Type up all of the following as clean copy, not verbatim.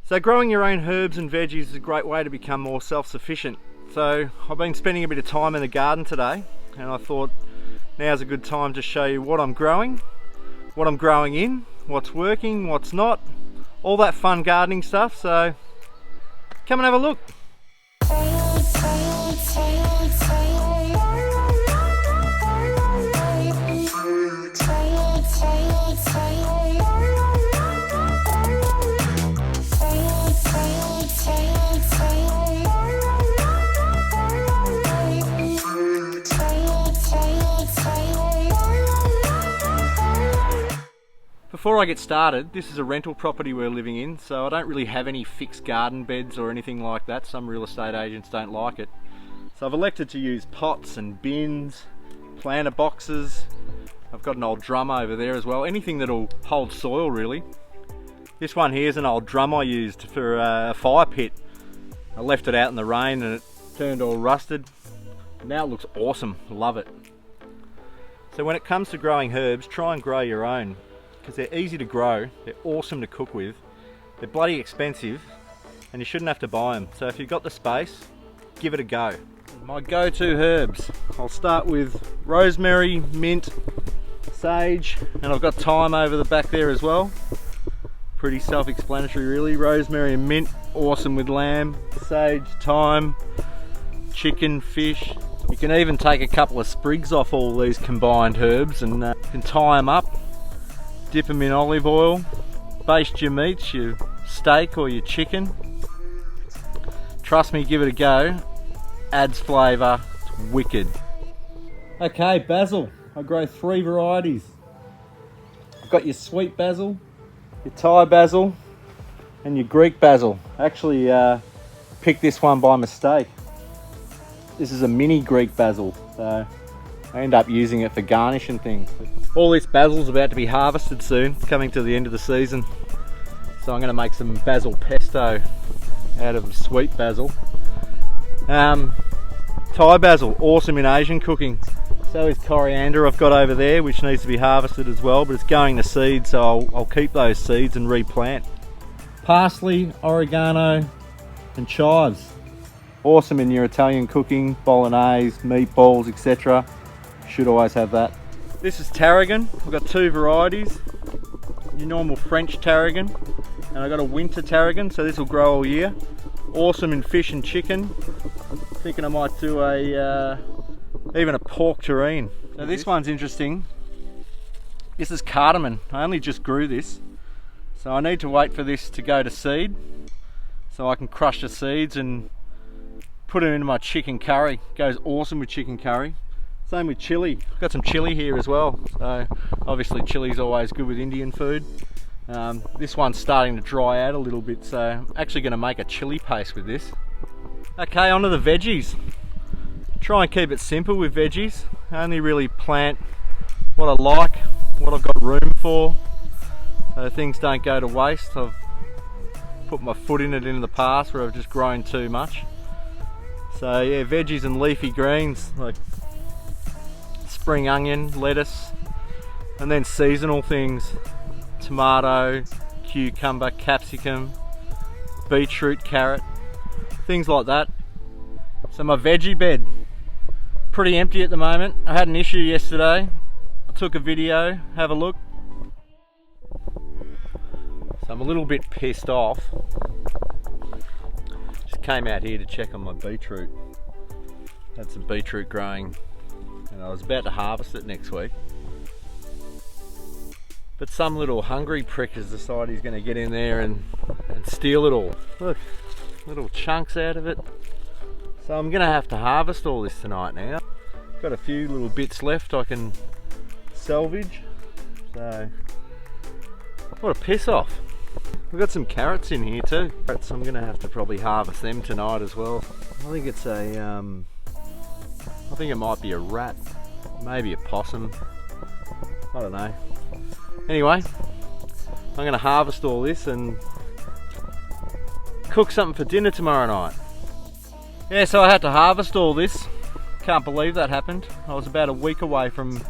So growing your own herbs and veggies is a great way to become more self-sufficient. So I've been spending a bit of time in the garden today, and I thought now's a good time to show you what I'm growing in, what's working, what's not, all that fun gardening stuff. So come and have a look. Before I get started, this is a rental property we're living in, so I don't really have any fixed garden beds or anything like that. Some real estate agents don't like it. So I've elected to use pots and bins, planter boxes. I've got an old drum over there as well, anything that'll hold soil really. This one here is an old drum I used for a fire pit. I left it out in the rain and it turned all rusted. Now it looks awesome, love it. So when it comes to growing herbs, try and grow your own, because they're easy to grow, they're awesome to cook with, they're bloody expensive, and you shouldn't have to buy them. So if you've got the space, give it a go. My go-to herbs, I'll start with rosemary, mint, sage, and I've got thyme over the back there as well. Pretty self-explanatory really. Rosemary and mint, awesome with lamb. Sage, thyme, chicken, fish. You can even take a couple of sprigs off all these combined herbs and you can tie them up, dip them in olive oil, baste your meats, your steak or your chicken. Trust me, give it a go. Adds flavour, it's wicked. Okay, basil. I grow 3 varieties. I've got your sweet basil, your Thai basil, and your Greek basil. I actually picked this one by mistake. This is a mini Greek basil, so I end up using it for garnish and things. All this basil's about to be harvested soon, coming to the end of the season. So I'm going to make some basil pesto out of sweet basil. Thai basil, awesome in Asian cooking. So is coriander I've got over there, which needs to be harvested as well, but it's going to seed, so I'll keep those seeds and replant. Parsley, oregano, and chives. Awesome in your Italian cooking, bolognese, meatballs, etc. Should always have that. This is tarragon. I've got 2 varieties. Your normal French tarragon, and I've got a winter tarragon, so this will grow all year. Awesome in fish and chicken. Thinking I might do even a pork terrine. So this one's interesting. This is cardamon. I only just grew this, so I need to wait for this to go to seed so I can crush the seeds and put it into my chicken curry. Goes awesome with chicken curry. Same with chili. I've got some chili here as well, so obviously chili's always good with Indian food. This one's starting to dry out a little bit, so I'm actually going to make a chili paste with this. Okay, on to the veggies. Try and keep it simple with veggies. I only really plant what I like, what I've got room for, so things don't go to waste. I've put my foot in it in the past where I've just grown too much. So yeah, veggies and leafy greens like spring onion, lettuce, and then seasonal things, tomato, cucumber, capsicum, beetroot, carrot, things like that. So my veggie bed, pretty empty at the moment. I had an issue yesterday. I took a video, have a look. So I'm a little bit pissed off. Just came out here to check on my beetroot. Had some beetroot growing and I was about to harvest it next week. But some little hungry prick has decided he's going to get in there and steal it all. Look, little chunks out of it. So I'm going to have to harvest all this tonight now. Got a few little bits left I can salvage. So, what a piss off. We've got some carrots in here too. So I'm going to have to probably harvest them tonight as well. I think it's a, I think it might be a rat, maybe a possum. I don't know. Anyway, I'm going to harvest all this and cook something for dinner tomorrow night. Yeah, so I had to harvest all this. Can't believe that happened. I was about a week away from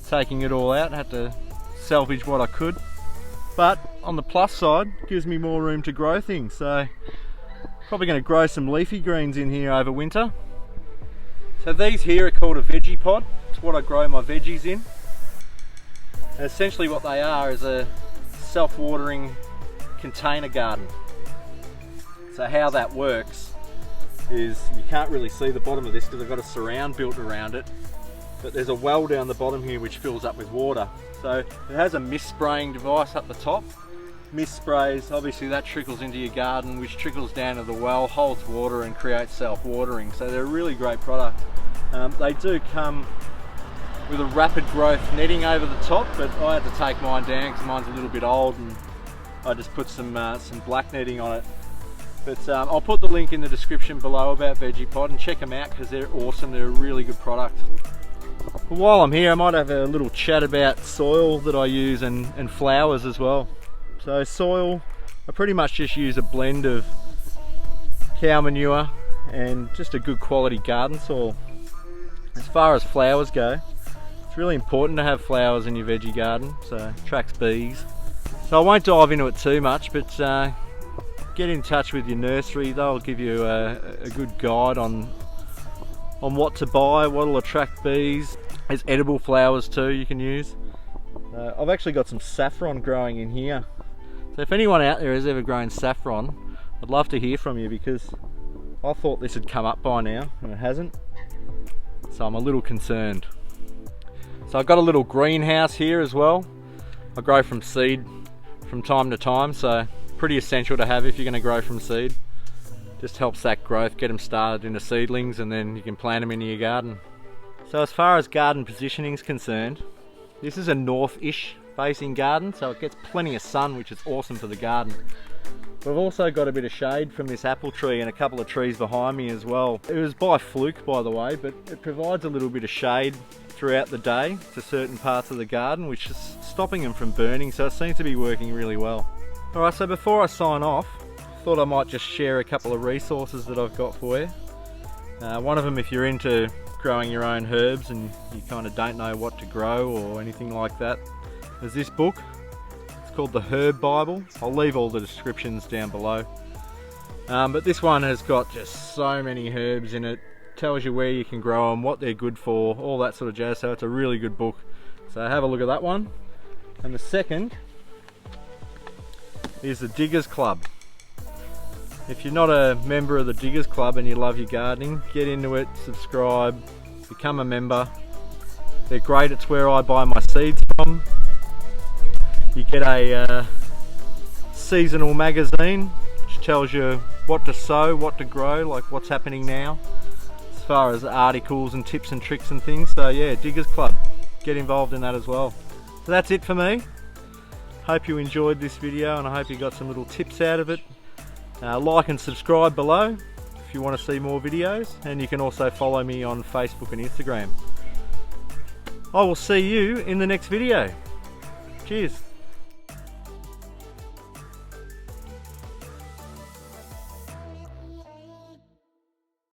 taking it all out. I had to salvage what I could. But on the plus side, it gives me more room to grow things. So probably going to grow some leafy greens in here over winter. So these here are called a Veggie Pod. It's what I grow my veggies in. And essentially what they are is a self-watering container garden. So how that works is, you can't really see the bottom of this because I've got a surround built around it, but there's a well down the bottom here which fills up with water. So it has a mist spraying device up the top. Mist sprays, obviously that trickles into your garden, which trickles down to the well, holds water and creates self-watering. So they're a really great product. They do come with a rapid growth netting over the top, but I had to take mine down because mine's a little bit old, and I just put some black netting on it. But I'll put the link in the description below about Veggie Pod, and check them out because they're awesome. They're a really good product. But while I'm here, I might have a little chat about soil that I use and flowers as well. So soil, I pretty much just use a blend of cow manure and just a good quality garden soil. As far as flowers go, it's really important to have flowers in your veggie garden, so it attracts bees. So I won't dive into it too much, but get in touch with your nursery. They'll give you a good guide on what to buy, what will attract bees. There's edible flowers too you can use. I've actually got some saffron growing in here. So if anyone out there has ever grown saffron, I'd love to hear from you, because I thought this had come up by now and it hasn't. So I'm a little concerned. So I've got a little greenhouse here as well. I grow from seed from time to time, so pretty essential to have if you're going to grow from seed. Just helps that growth, get them started into seedlings, and then you can plant them into your garden. So as far as garden positioning is concerned, this is a north-ish facing garden, so it gets plenty of sun, which is awesome for the garden. We've also got a bit of shade from this apple tree and a couple of trees behind me as well. It was by fluke, by the way, but it provides a little bit of shade throughout the day to certain parts of the garden, which is stopping them from burning, so it seems to be working really well. Alright, so before I sign off, I thought I might just share a couple of resources that I've got for you. One of them, if you're into growing your own herbs and you kind of don't know what to grow or anything like that, there's this book. It's called the Herb Bible. I'll leave all the descriptions down below. But this one has got just so many herbs in it. Tells you where you can grow them, what they're good for, all that sort of jazz. So it's a really good book. So have a look at that one. And the second is the Diggers Club. If you're not a member of the Diggers Club and you love your gardening, get into it, subscribe, become a member. They're great. It's where I buy my seeds from. You get a seasonal magazine which tells you what to sow, what to grow, like what's happening now, as far as articles and tips and tricks and things. So yeah, Diggers Club, get involved in that as well. So that's it for me. Hope you enjoyed this video, and I hope you got some little tips out of it. Like and subscribe below if you want to see more videos, and you can also follow me on Facebook and Instagram. I will see you in the next video. Cheers.